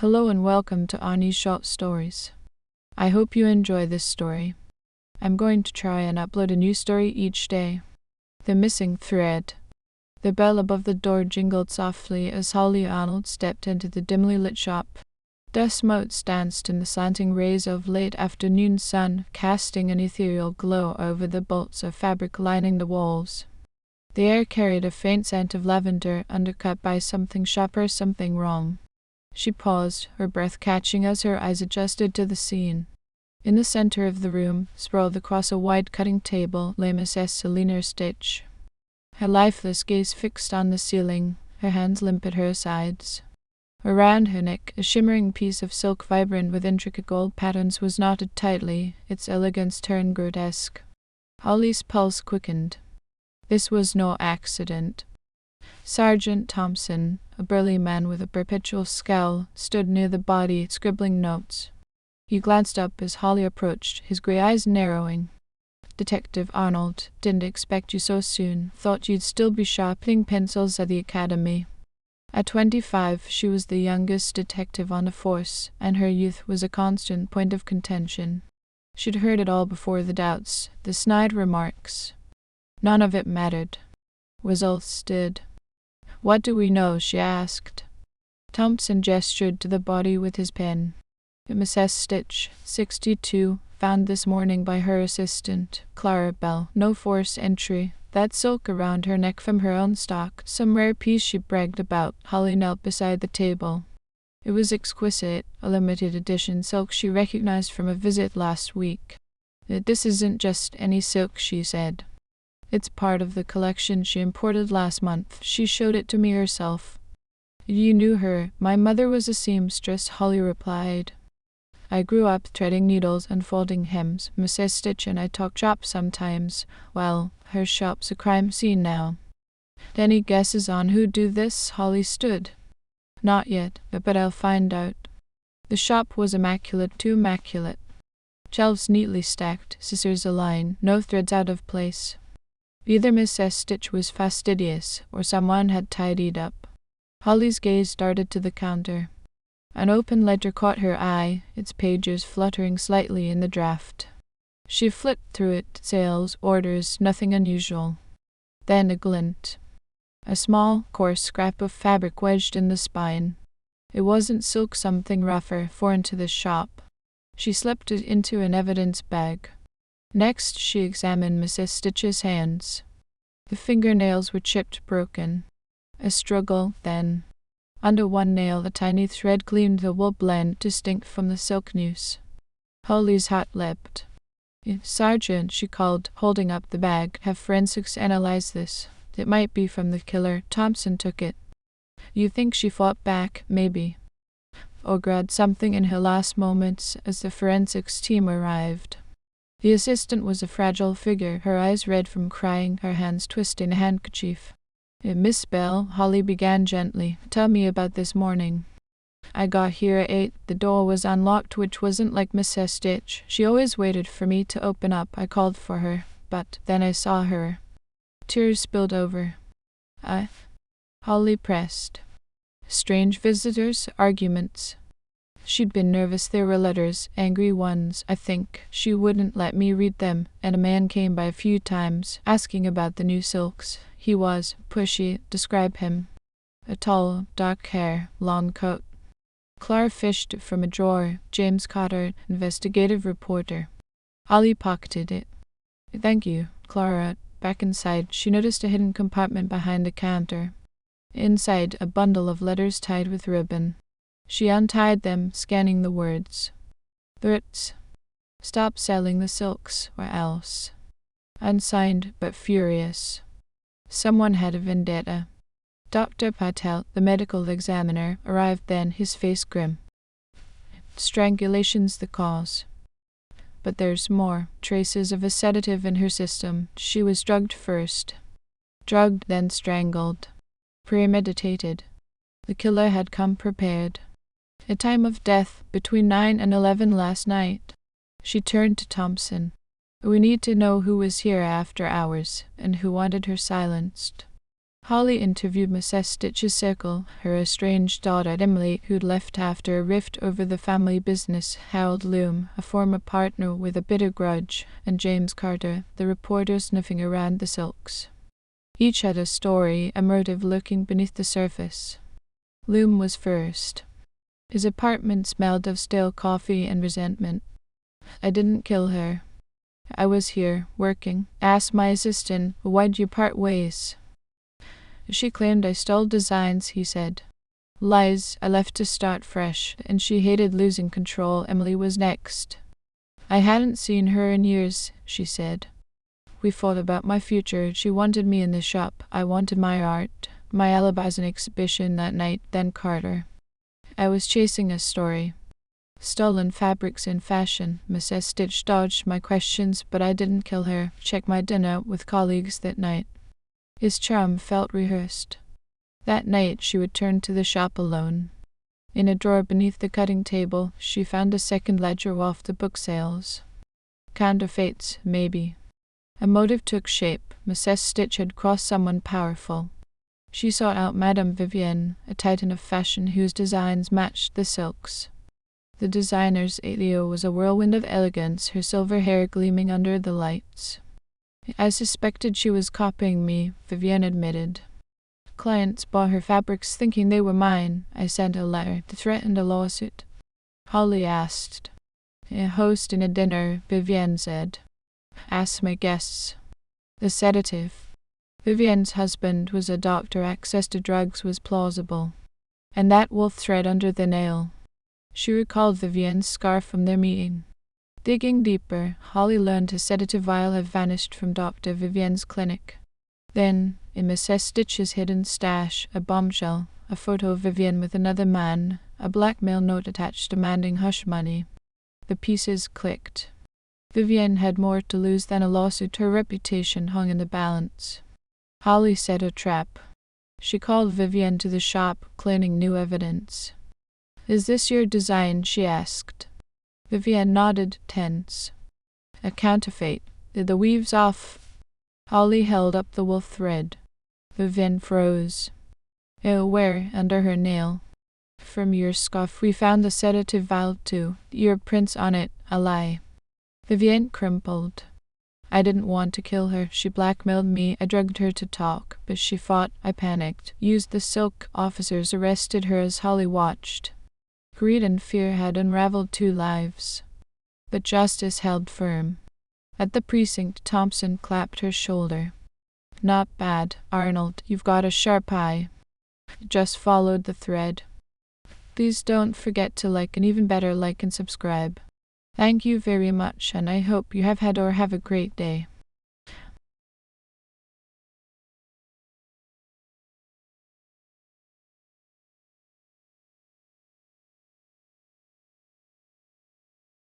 Hello and welcome to Ani's Short Stories. I hope you enjoy this story. I'm going to try and upload a new story each day. The Missing Thread. The bell above the door jingled softly as Holly Arnold stepped into the dimly lit shop. Dust motes danced in the slanting rays of late afternoon sun, casting an ethereal glow over the bolts of fabric lining the walls. The air carried a faint scent of lavender, undercut by something sharper, something wrong. She paused, her breath catching as her eyes adjusted to the scene. In the center of the room, sprawled across a wide cutting table, lay Mrs. Selina Stitch. Her lifeless gaze fixed on the ceiling, her hands limp at her sides. Around her neck, a shimmering piece of silk vibrant with intricate gold patterns was knotted tightly, its elegance turned grotesque. Holly's pulse quickened. This was no accident. Sergeant Thompson, a burly man with a perpetual scowl, stood near the body, scribbling notes. He glanced up as Holly approached, his gray eyes narrowing. "Detective Arnold, didn't expect you so soon. Thought you'd still be sharpening pencils at the academy." At 25, she was the youngest detective on the force, and her youth was a constant point of contention. She'd heard it all before: the doubts, the snide remarks. None of it mattered. Results did. "What do we know?" she asked. Thompson gestured to the body with his pen. Mrs. Stitch, 62, found this morning by her assistant, Clara Bell. No forced entry. That silk around her neck from her own stock, some rare piece she bragged about. Holly knelt beside the table. It was exquisite, a limited edition silk she recognized from a visit last week. "This isn't just any silk," she said. "It's part of the collection she imported last month. She showed it to me herself." "You knew her. My mother was a seamstress," Holly replied. "I grew up threading needles and folding hems. Mrs. Stitch and I talk shop sometimes. Well, her shop's a crime scene now." "Any guesses on who'd do this?" Holly stood. "Not yet, but I'll find out." The shop was immaculate, too immaculate. Shelves neatly stacked, scissors aligned, no threads out of place. Either Mrs. Stitch was fastidious, or someone had tidied up. Holly's gaze darted to the counter. An open ledger caught her eye, its pages fluttering slightly in the draft. She flipped through it: sales, orders, nothing unusual. Then a glint. A small, coarse scrap of fabric wedged in the spine. It wasn't silk, something rougher, foreign to the shop. She slipped it into an evidence bag. Next, she examined Mrs. Stitch's hands. The fingernails were chipped, broken. A struggle, then. Under one nail, a tiny thread gleamed, the wool blend distinct from the silk noose. Holly's heart leapt. "Sergeant," she called, holding up the bag, "have forensics analyze this. It might be from the killer. Thompson took it. You think she fought back? Maybe. Or grabbed something in her last moments as the forensics team arrived." The assistant was a fragile figure, her eyes red from crying, her hands twisting a handkerchief. "Miss Bell," Holly began gently, "tell me about this morning." "I got here at 8. The door was unlocked, which wasn't like Mrs. Stitch. She always waited for me to open up. I called for her, but then I saw her." Tears spilled over. Holly pressed. "Strange visitors, arguments." She'd been nervous. There were letters, angry ones, I think. She wouldn't let me read them, and a man came by a few times, asking about the new silks. He was pushy. Describe him. A tall, dark hair, long coat. Clara fished from a drawer. James Cotter, investigative reporter. Holly pocketed it. "Thank you." Clara, back inside, she noticed a hidden compartment behind the counter. Inside, a bundle of letters tied with ribbon. She untied them, scanning the words. "Threats. Stop selling the silks, or else." Unsigned, but furious. Someone had a vendetta. Dr. Patel, the medical examiner, arrived then, his face grim. "Strangulation's the cause. But there's more. Traces of a sedative in her system. She was drugged first. Drugged, then strangled. Premeditated. The killer had come prepared. A time of death, between 9 and 11 last night." She turned to Thompson. "We need to know who was here after hours, and who wanted her silenced." Holly interviewed Mrs. Stitch's circle, her estranged daughter Emily, who'd left after a rift over the family business, Harold Loom, a former partner with a bitter grudge, and James Carter, the reporter sniffing around the silks. Each had a story, a motive lurking beneath the surface. Loom was first. His apartment smelled of stale coffee and resentment. "I didn't kill her. I was here, working. Asked my assistant, why'd you part ways?" "She claimed I stole designs," he said. "Lies, I left to start fresh, and she hated losing control. Emily was next. I hadn't seen her in years," she said. "We fought about my future. She wanted me in the shop. I wanted my art. My alibi's an exhibition that night, then Carter. I was chasing a story. Stolen fabrics in fashion. Mrs. Stitch dodged my questions, but I didn't kill her. Checked my dinner with colleagues that night." His charm felt rehearsed. That night she returned to the shop alone. In a drawer beneath the cutting table, she found a second ledger off the book sales. Counterfeits, maybe. A motive took shape. Mrs. Stitch had crossed someone powerful. She sought out Madame Vivienne, a titan of fashion whose designs matched the silks. The designer's atelier was a whirlwind of elegance, her silver hair gleaming under the lights. "I suspected she was copying me," Vivienne admitted. "Clients bought her fabrics thinking they were mine. I sent a letter that threatened a lawsuit." Holly asked. "A host in a dinner," Vivienne said. "Asked my guests. The sedative. Vivienne's husband was a doctor. Access to drugs was plausible. And that wolf thread under the nail." She recalled Vivienne's scarf from their meeting. Digging deeper, Holly learned a sedative vial had vanished from Dr. Vivienne's clinic. Then, in Mrs. Stitch's hidden stash, a bombshell, a photo of Vivienne with another man, a blackmail note attached demanding hush money. The pieces clicked. Vivienne had more to lose than a lawsuit. Her reputation hung in the balance. Holly set a trap. She called Vivienne to the shop, claiming new evidence. "Is this your design?" she asked. Vivienne nodded, tense. "A counterfeit. The weave's off." Holly held up the wolf thread. Vivienne froze. "Where?" "Under her nail." "From your scarf. We found the sedative vial too. Your prints on it. A lie." Vivienne crumpled. "I didn't want to kill her. She blackmailed me. I drugged her to talk, but she fought. I panicked. Used the silk. Officers arrested her as Holly watched. Greed and fear had unraveled 2 lives. But justice held firm." At the precinct, Thompson clapped her shoulder. "Not bad, Arnold. You've got a sharp eye. Just followed the thread. Please don't forget to like, and even better, like and subscribe. Thank you very much, and I hope you have had or have a great day."